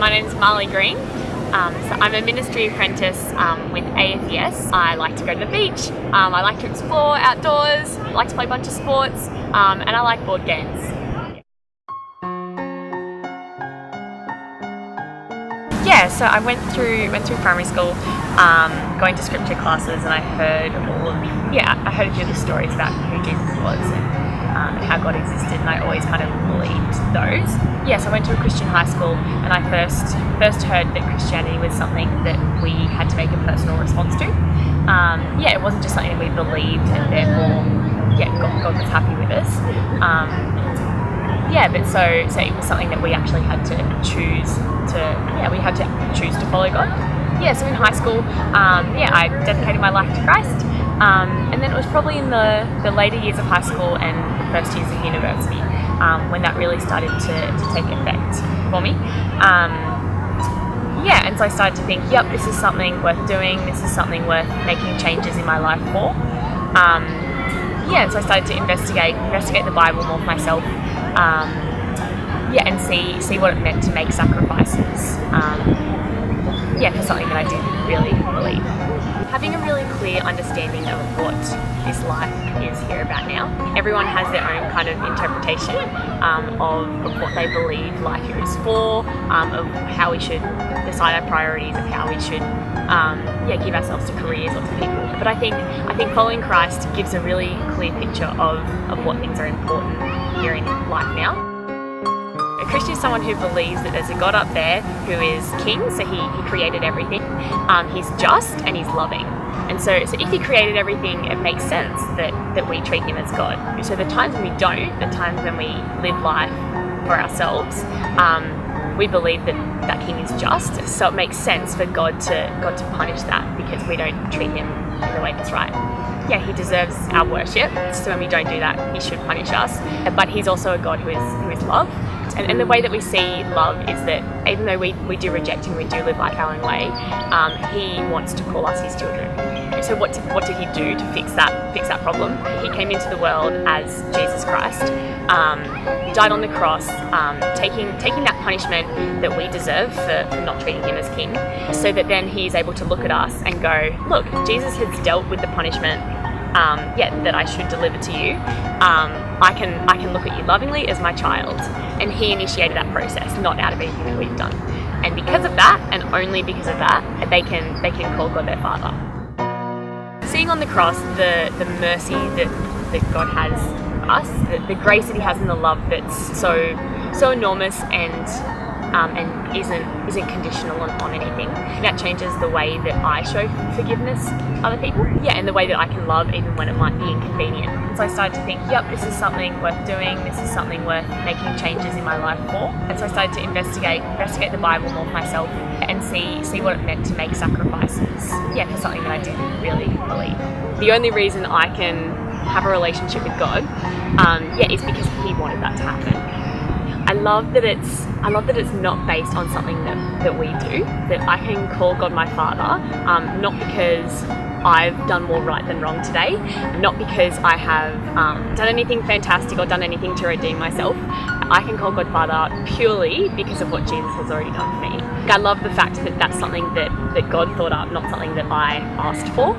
My name's Marlee Green. So I'm a ministry apprentice with AFES. I like to go to the beach, I like to explore outdoors, I like to play a bunch of sports, and I like board games. Yeah, so I went through primary school, going to scripture classes, and I heard I heard a few of the stories about who Jesus was and how God existed, and I always kind of believed those. Yes, I went to a Christian high school, and I first heard that Christianity was something that we had to make a personal response to. It wasn't just something that we believed, and therefore, God was happy with us. But so it was something that we actually had to choose to follow God. Yeah, so in high school, I dedicated my life to Christ, and then it was probably in the later years of high school and the first years of university when that really started to take effect for me. And so I started to think, this is something worth doing, this is something worth making changes in my life for. And so I started to investigate the Bible more for myself, and see what it meant to make sacrifices for something that I did really believe. Having a really clear understanding of what this life is here about now. Everyone has their own kind of interpretation of what they believe life here is for, of how we should decide our priorities, of how we should give ourselves to careers or to people. But I think following Christ gives a really clear picture of what things are important here in life now. A Christian is someone who believes that there's a God up there who is king, so he created everything. He's just and he's loving. And so if he created everything, it makes sense that we treat him as God. So the times when we don't, the times when we live life for ourselves, we believe that king is just. So it makes sense for God to punish that because we don't treat him in the way that's right. Yeah, he deserves our worship, so when we don't do that, he should punish us. But he's also a God who is love. And the way that we see love is that even though we do reject him, we do live life our own way, he wants to call us his children. So what did he do to fix that problem? He came into the world as Jesus Christ, died on the cross, taking that punishment that we deserve for not treating him as king, so that then he's able to look at us and go, look, Jesus has dealt with the punishment that I should deliver to you. I can look at you lovingly as my child. And he initiated that process, not out of anything that we've done. And because of that, and only because of that, they can call God their Father. Seeing on the cross the mercy that God has for us, the grace that he has and the love that's so enormous and isn't conditional on anything. That changes the way that I show forgiveness to other people. And the way that I can love even when it might be inconvenient. And so I started to think, this is something worth doing, this is something worth making changes in my life for. And so I started to investigate the Bible more for myself and see what it meant to make sacrifices for something that I did really believe. The only reason I can have a relationship with God is because he wanted that to happen. I love that it's not based on something that we do, that I can call God my Father, not because I've done more right than wrong today, not because I have done anything fantastic or done anything to redeem myself. I can call God Father purely because of what Jesus has already done for me. I love the fact that that's something that God thought up, not something that I asked for.